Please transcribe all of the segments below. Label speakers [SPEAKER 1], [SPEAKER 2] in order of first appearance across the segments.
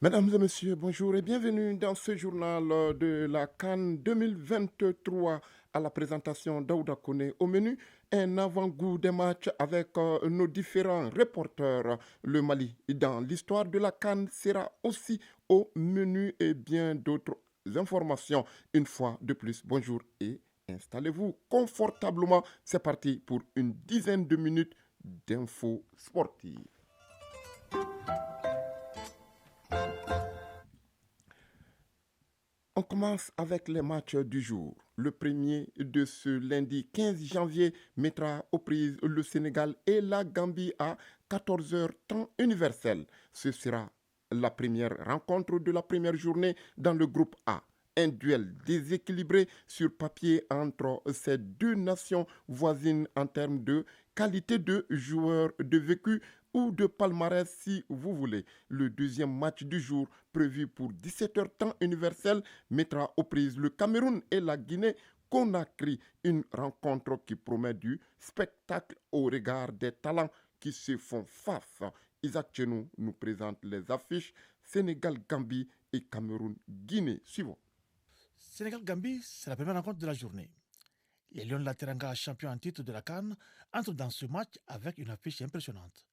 [SPEAKER 1] Mesdames et messieurs, bonjour et bienvenue dans ce journal de la CAN 2023 à la présentation d'Aouda Kone. Au menu, un avant-goût des matchs avec nos différents reporters. Le Mali, dans l'histoire de la CAN, sera aussi au menu et bien d'autres informations. Une fois de plus, bonjour et installez-vous confortablement. C'est parti pour une dizaine de minutes d'infos sportives. On commence avec les matchs du jour. Le premier de ce lundi 15 janvier mettra aux prises le Sénégal et la Gambie à 14 heures temps universel. Ce sera la première rencontre de la première journée dans le groupe A. Un duel déséquilibré sur papier entre ces deux nations voisines en termes de qualité de joueurs de vécu ou de palmarès si vous voulez. Le deuxième match du jour, prévu pour 17 heures temps universel, mettra aux prises le Cameroun et la Guinée Conakry, une rencontre qui promet du spectacle au regard des talents qui se font face. Isaac Chenou nous présente les affiches Sénégal-Gambie et Cameroun-Guinée. Suivons.
[SPEAKER 2] Sénégal-Gambie, c'est la première rencontre de la journée. Les Lions de la Teranga, champions en titre de la Cannes, entrent dans ce match avec une affiche impressionnante.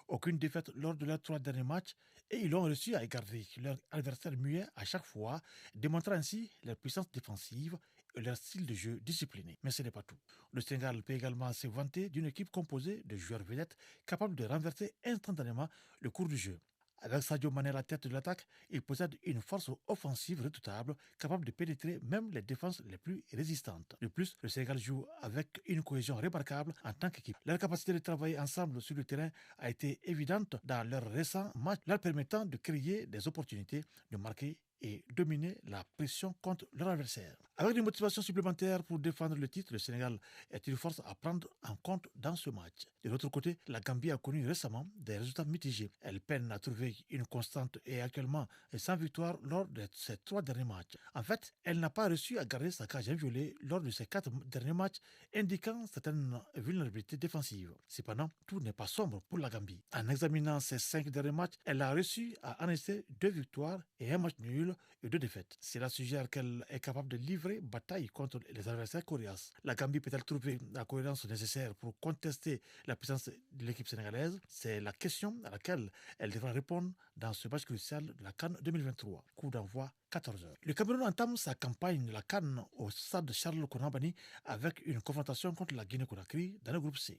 [SPEAKER 2] Aucune défaite lors de leurs 3 derniers matchs et ils ont réussi à écarter leur adversaire muet à chaque fois, démontrant ainsi leur puissance défensive et leur style de jeu discipliné. Mais ce n'est pas tout. Le Sénégal peut également se vanter d'une équipe composée de joueurs vedettes capables de renverser instantanément le cours du jeu. Avec Sadio Mané à la tête de l'attaque, il possède une force offensive redoutable, capable de pénétrer même les défenses les plus résistantes. De plus, le Sénégal joue avec une cohésion remarquable en tant qu'équipe. Leur capacité de travailler ensemble sur le terrain a été évidente dans leurs récents matchs, leur permettant de créer des opportunités, de marquer et dominer la pression contre leur adversaire. Avec une motivation supplémentaire pour défendre le titre, le Sénégal est une force à prendre en compte dans ce match. De l'autre côté, la Gambie a connu récemment des résultats mitigés. Elle peine à trouver une constante et actuellement sans victoire lors de ses 3 derniers matchs. En fait, elle n'a pas réussi à garder sa cage inviolée lors de ses 4 derniers matchs, indiquant certaines vulnérabilités défensives. Cependant, tout n'est pas sombre pour la Gambie. En examinant ses 5 derniers matchs, elle a réussi à enregistrer 2 victoires et un match nul et 2 défaites. Cela suggère qu'elle est capable de livrer bataille contre les adversaires coriaces. La Gambie peut-elle trouver la cohérence nécessaire pour contester la puissance de l'équipe sénégalaise? C'est la question à laquelle elle devra répondre dans ce match crucial de la CAN 2023. Coup d'envoi 14 heures. Le Cameroun entame sa campagne de la CAN au stade Charles Konabani avec une confrontation contre la Guinée-Conakry dans le groupe C.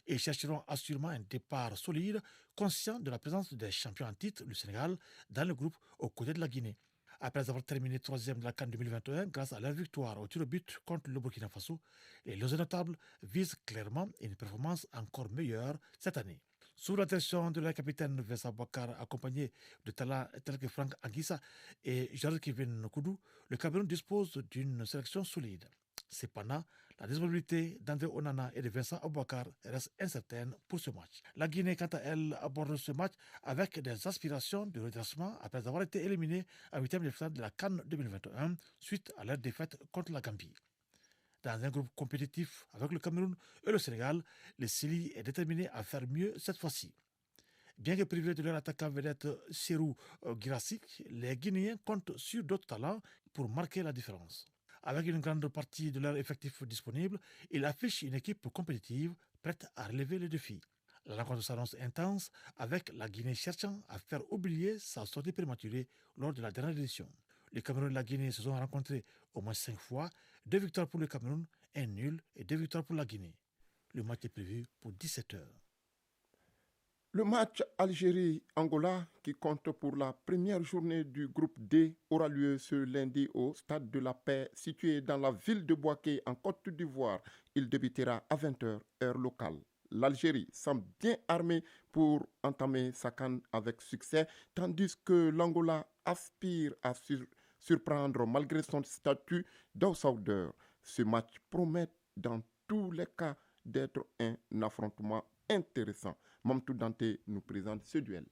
[SPEAKER 2] Ils chercheront assurément un départ solide, conscient de la présence des champions en titre, le Sénégal, dans le groupe aux côtés de la Guinée. Après avoir terminé troisième de la CAN 2021 grâce à leur victoire au tir au but contre le Burkina Faso, les Lions notables visent clairement une performance encore meilleure cette année. Sous la direction de leur capitaine Vincent Bouakar, accompagné de talents tels que Franck Anguissa et Georges Kevin Koudou, le Cameroun dispose d'une sélection solide. Cependant, la disponibilité d'André Onana et de Vincent Aboubakar reste incertaine pour ce match. La Guinée, quant à elle, aborde ce match avec des aspirations de redressement après avoir été éliminée en 8e de finale de la CAN 2021 suite à leur défaite contre la Gambie. Dans un groupe compétitif avec le Cameroun et le Sénégal, le Sili est déterminé à faire mieux cette fois-ci. Bien que privés de leur attaquant vedette Serou Girassi, les Guinéens comptent sur d'autres talents pour marquer la différence. Avec une grande partie de leur effectif disponible, ils affichent une équipe compétitive prête à relever le défi. La rencontre s'annonce intense avec la Guinée cherchant à faire oublier sa sortie prématurée lors de la dernière édition. Le Cameroun et la Guinée se sont rencontrés au moins 5 fois, 2 victoires pour le Cameroun, un nul et 2 victoires pour la Guinée. Le match est prévu pour 17 heures.
[SPEAKER 1] Le match Algérie-Angola, qui compte pour la première journée du groupe D, aura lieu ce lundi au Stade de la Paix, situé dans la ville de Bouaké, en Côte d'Ivoire. Il débutera à 20 heures, heure locale. L'Algérie semble bien armée pour entamer sa canne avec succès, tandis que l'Angola aspire à surprendre malgré son statut d'outsider. Ce match promet dans tous les cas d'être un affrontement intéressant. Mamtou Dante nous présente ce duel.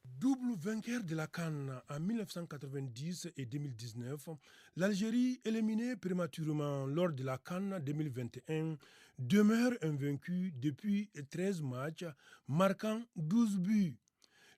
[SPEAKER 3] Double vainqueur de la Cannes en 1990 et 2019, l'Algérie, éliminée prématurément lors de la Cannes 2021, demeure invaincue depuis 13 matchs, marquant 12 buts.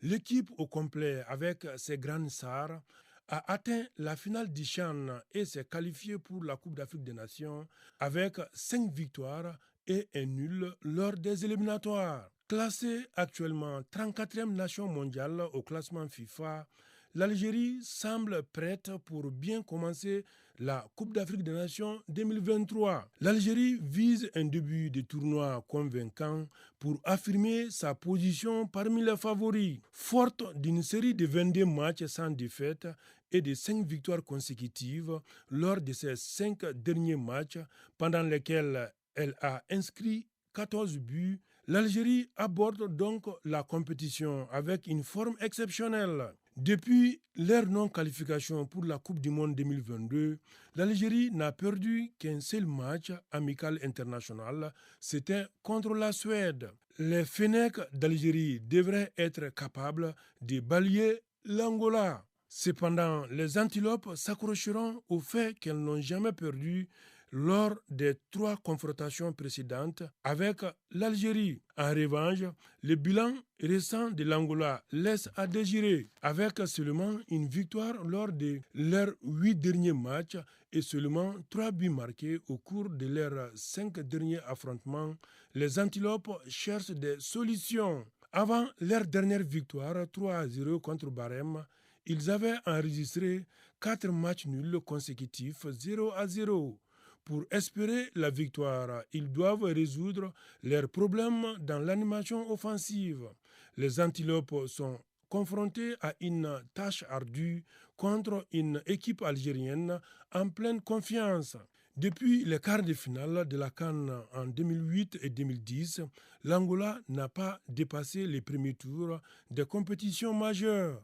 [SPEAKER 3] L'équipe au complet, avec ses grandes stars, a atteint la finale du CHAN et s'est qualifiée pour la Coupe d'Afrique des Nations avec 5 victoires et un nul lors des éliminatoires. Classée actuellement 34e nation mondiale au classement FIFA, l'Algérie semble prête pour bien commencer la Coupe d'Afrique des Nations 2023. L'Algérie vise un début de tournoi convaincant pour affirmer sa position parmi les favoris. Forte d'une série de 22 matchs sans défaite et de 5 victoires consécutives lors de ses 5 derniers matchs, pendant lesquels elle a inscrit 14 buts, l'Algérie aborde donc la compétition avec une forme exceptionnelle. Depuis leur non-qualification pour la Coupe du Monde 2022, l'Algérie n'a perdu qu'un seul match amical international, c'était contre la Suède. Les Fennecs d'Algérie devraient être capables de balayer l'Angola. Cependant, les Antilopes s'accrocheront au fait qu'elles n'ont jamais perdu lors des 3 confrontations précédentes avec l'Algérie. En revanche, le bilan récent de l'Angola laisse à désirer. Avec seulement une victoire lors de leurs 8 derniers matchs et seulement 3 buts marqués au cours de leurs 5 derniers affrontements, les Antilopes cherchent des solutions. Avant leur dernière victoire 3-0 contre Barème, ils avaient enregistré 4 matchs nuls consécutifs 0-0. Pour espérer la victoire, ils doivent résoudre leurs problèmes dans l'animation offensive. Les Antilopes sont confrontés à une tâche ardue contre une équipe algérienne en pleine confiance. Depuis les quarts de finale de la CAN en 2008 et 2010, l'Angola n'a pas dépassé les premiers tours des compétitions majeures.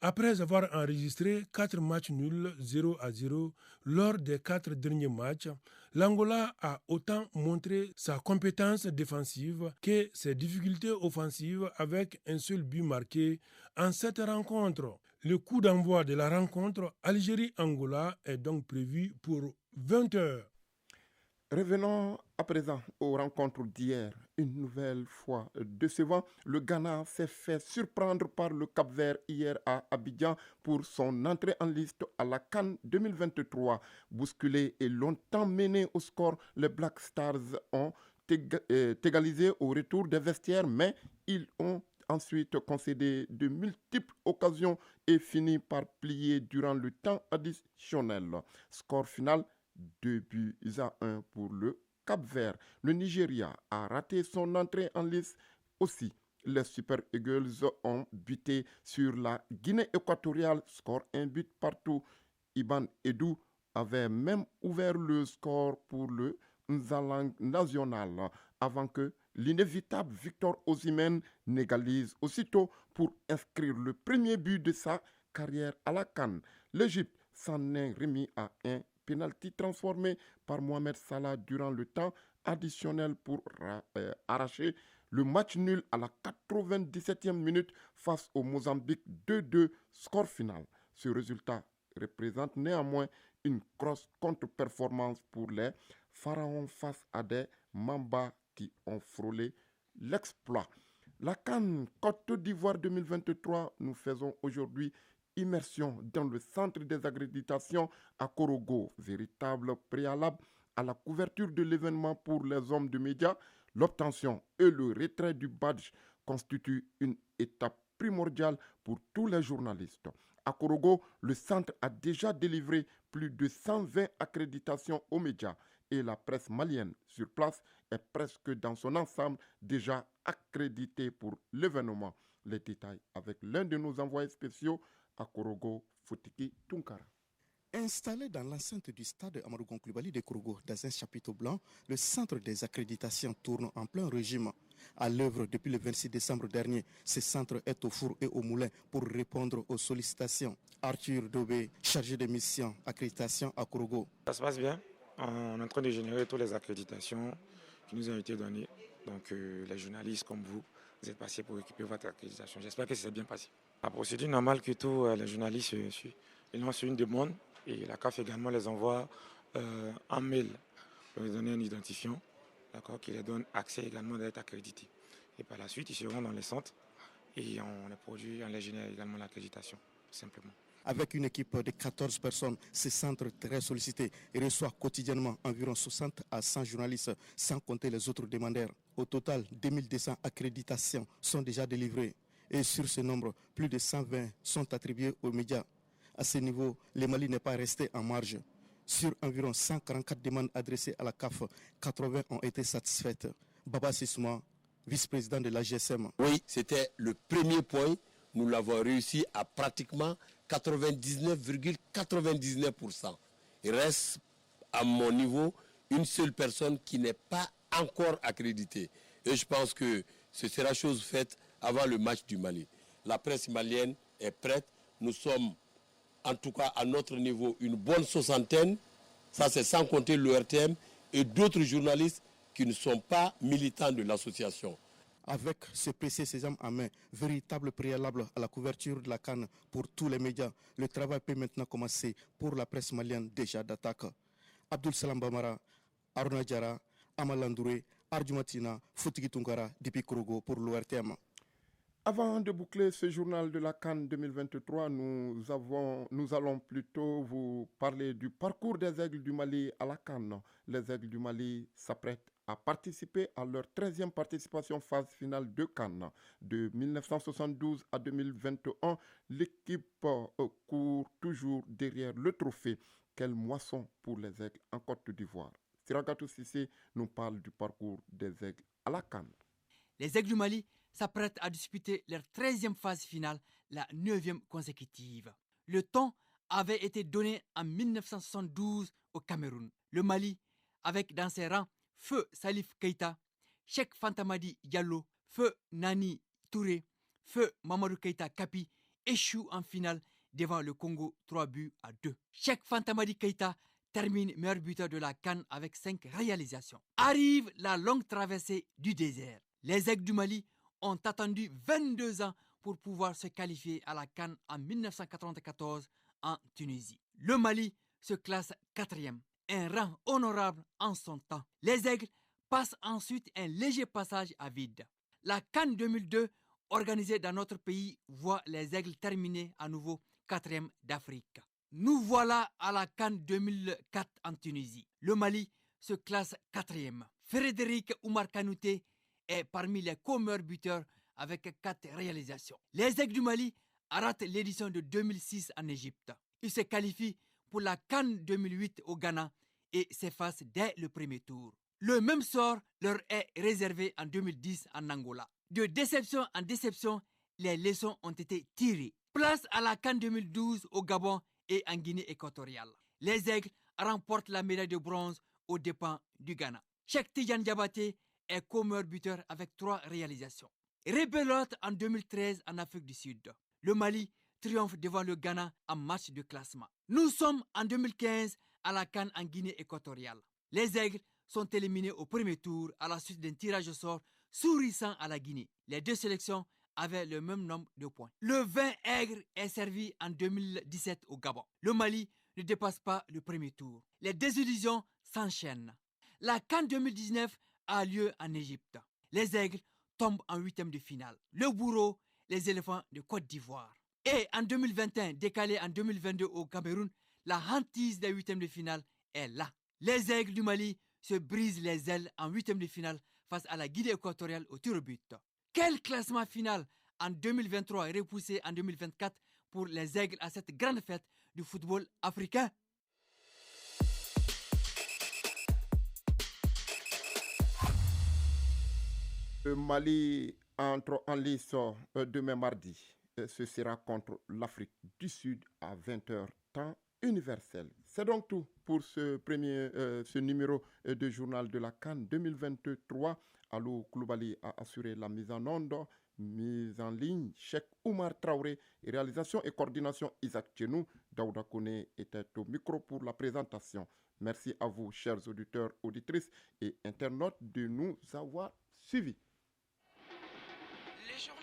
[SPEAKER 3] Après avoir enregistré 4 matchs nuls 0-0 lors des 4 derniers matchs, l'Angola a autant montré sa compétence défensive que ses difficultés offensives avec un seul but marqué en cette rencontre. Le coup d'envoi de la rencontre Algérie-Angola est donc prévu pour 20 heures.
[SPEAKER 1] Revenons à présent aux rencontres d'hier. Une nouvelle fois décevant, le Ghana s'est fait surprendre par le Cap-Vert hier à Abidjan pour son entrée en liste à la CAN 2023. Bousculés et longtemps menés au score, les Black Stars ont égalisé au retour des vestiaires, mais ils ont ensuite concédé de multiples occasions et fini par plier durant le temps additionnel. Score final 2-1 pour le Cap-Vert. Le Nigeria a raté son entrée en lice aussi. Les Super Eagles ont buté sur la Guinée équatoriale, score 1 but partout. Iban Edou avait même ouvert le score pour le Nzalang National avant que l'inévitable Victor Osimhen n'égalise aussitôt pour inscrire le premier but de sa carrière à la CAN. L'Égypte s'en est remis à un pénalty transformé par Mohamed Salah durant le temps additionnel pour arracher le match nul à la 97e minute face au Mozambique 2-2, score final. Ce résultat représente néanmoins une grosse contre-performance pour les Pharaons face à des Mambas qui ont frôlé l'exploit. La CAN Côte d'Ivoire 2023, nous faisons aujourd'hui immersion dans le centre des accréditations à Korogo, véritable préalable à la couverture de l'événement pour les hommes de médias. L'obtention et le retrait du badge constituent une étape primordiale pour tous les journalistes. À Korogo, le centre a déjà délivré plus de 120 accréditations aux médias et la presse malienne sur place est presque dans son ensemble déjà accréditée pour l'événement. Les détails avec l'un de nos envoyés spéciaux à Korogo, Fotiki Tunkara.
[SPEAKER 4] Installé dans l'enceinte du stade Amadou Coulibaly de Korogo dans un chapiteau blanc, le centre des accréditations tourne en plein régime. À l'œuvre depuis le 26 décembre dernier, ce centre est au four et au moulin pour répondre aux sollicitations. Arthur Dobé, chargé de mission accréditation à Korogo.
[SPEAKER 5] Ça se passe bien. On est en train de générer toutes les accréditations qui nous ont été données. Donc les journalistes comme vous êtes passés pour récupérer votre accréditation. J'espère que ça s'est bien passé. La procédure normale que tous les journalistes suivent. Ils lancent une demande et la CAF également les envoie en mail pour leur donner un identifiant, d'accord, qui les donne accès également d'être accrédités. Et par la suite, ils seront dans les centres et on les produit, on les génère également l'accréditation, tout simplement.
[SPEAKER 4] Avec une équipe de 14 personnes, ce centre très sollicité reçoit quotidiennement environ 60 à 100 journalistes, sans compter les autres demandeurs. Au total, 2200 accréditations sont déjà délivrées. Et sur ce nombre, plus de 120 sont attribués aux médias. À ce niveau, le Mali n'est pas resté en marge. Sur environ 144 demandes adressées à la CAF, 80 ont été satisfaites. Baba Sissouma, vice-président de la GSM.
[SPEAKER 6] Oui, c'était le premier point. Nous l'avons réussi à pratiquement 99,99%. Il reste à mon niveau une seule personne qui n'est pas encore accréditée. Et je pense que ce sera chose faite avant le match du Mali. La presse malienne est prête. Nous sommes, en tout cas à notre niveau, une bonne soixantaine. Ça, c'est sans compter l'ORTM et d'autres journalistes qui ne sont pas militants de l'association.
[SPEAKER 4] Avec ce PC Sésame en main, véritable préalable à la couverture de la CAN pour tous les médias, le travail peut maintenant commencer pour la presse malienne déjà d'attaque. Abdul Salam Bamara, Aruna Diara, Amalandouré, Arjumatina, Foutiki Tunkara, depuis Kourougo pour l'ORTM.
[SPEAKER 1] Avant de boucler ce journal de la CAN 2023, nous allons plutôt vous parler du parcours des Aigles du Mali à la CAN. Les Aigles du Mali s'apprêtent à participer à leur 13e participation phase finale de CAN. De 1972 à 2021, l'équipe court toujours derrière le trophée. Quelle moisson pour les Aigles en Côte d'Ivoire. Siragatou Sissé nous parle du parcours des Aigles à la CAN.
[SPEAKER 7] Les Aigles du Mali s'apprêtent à disputer leur 13e phase finale, la 9e consécutive. Le temps avait été donné en 1972 au Cameroun. Le Mali, avec dans ses rangs Feu Salif Keïta, Cheikh Fantamadi Diallo, Feu Nani Touré, Feu Mamadou Keïta Kapi, échoue en finale devant le Congo 3-2. Cheikh Fantamadi Keïta termine meilleur buteur de la CAN avec 5 réalisations. Arrive la longue traversée du désert. Les Aigles du Mali ont attendu 22 ans pour pouvoir se qualifier à la CAN en 1994 en Tunisie. Le Mali se classe 4e, un rang honorable en son temps. Les Aigles passent ensuite un léger passage à vide. La CAN 2002, organisée dans notre pays, voit les Aigles terminer à nouveau 4e d'Afrique. Nous voilà à la CAN 2004 en Tunisie. Le Mali se classe 4e. Frédéric Oumar Kanouté est parmi les co-meilleurs buteurs avec 4 réalisations. Les Aigles du Mali ratent l'édition de 2006 en Égypte. Ils se qualifient pour la CAN 2008 au Ghana et s'effacent dès le premier tour. Le même sort leur est réservé en 2010 en Angola. De déception en déception, les leçons ont été tirées. Place à la CAN 2012 au Gabon et en Guinée équatoriale. Les Aigles remportent la médaille de bronze aux dépens du Ghana. Cheikh Tidiane Diabaté est co-meilleur buteur avec 3 réalisations. Rebelote en 2013 en Afrique du Sud. Le Mali triomphe devant le Ghana en match de classement. Nous sommes en 2015 à la CAN en Guinée équatoriale. Les Aigles sont éliminés au premier tour à la suite d'un tirage au sort sourissant à la Guinée. Les 2 sélections avaient le même nombre de points. Le vin aigre est servi en 2017 au Gabon. Le Mali ne dépasse pas le premier tour. Les désillusions s'enchaînent. La CAN 2019 a lieu en Égypte. Les Aigles tombent en 8e de finale. Le bourreau, les éléphants de Côte d'Ivoire. Et en 2021, décalé en 2022 au Cameroun, la hantise des 8e de finale est là. Les Aigles du Mali se brisent les ailes en 8e de finale face à la Guinée équatoriale au tir au but. Quel classement final en 2023 repoussé en 2024 pour les Aigles à cette grande fête du football africain?
[SPEAKER 1] Le Mali entre en lice demain mardi. Ce sera contre l'Afrique du Sud à 20h temps universel. C'est donc tout pour ce numéro de journal de la CAN 2023. Alou Koulibaly a assuré la mise en onde, mise en ligne, Cheikh Oumar Traoré, et réalisation et coordination Isaac Tchenou. Daouda Kone était au micro pour la présentation. Merci à vous, chers auditeurs, auditrices et internautes, de nous avoir suivis.
[SPEAKER 8] Les journaux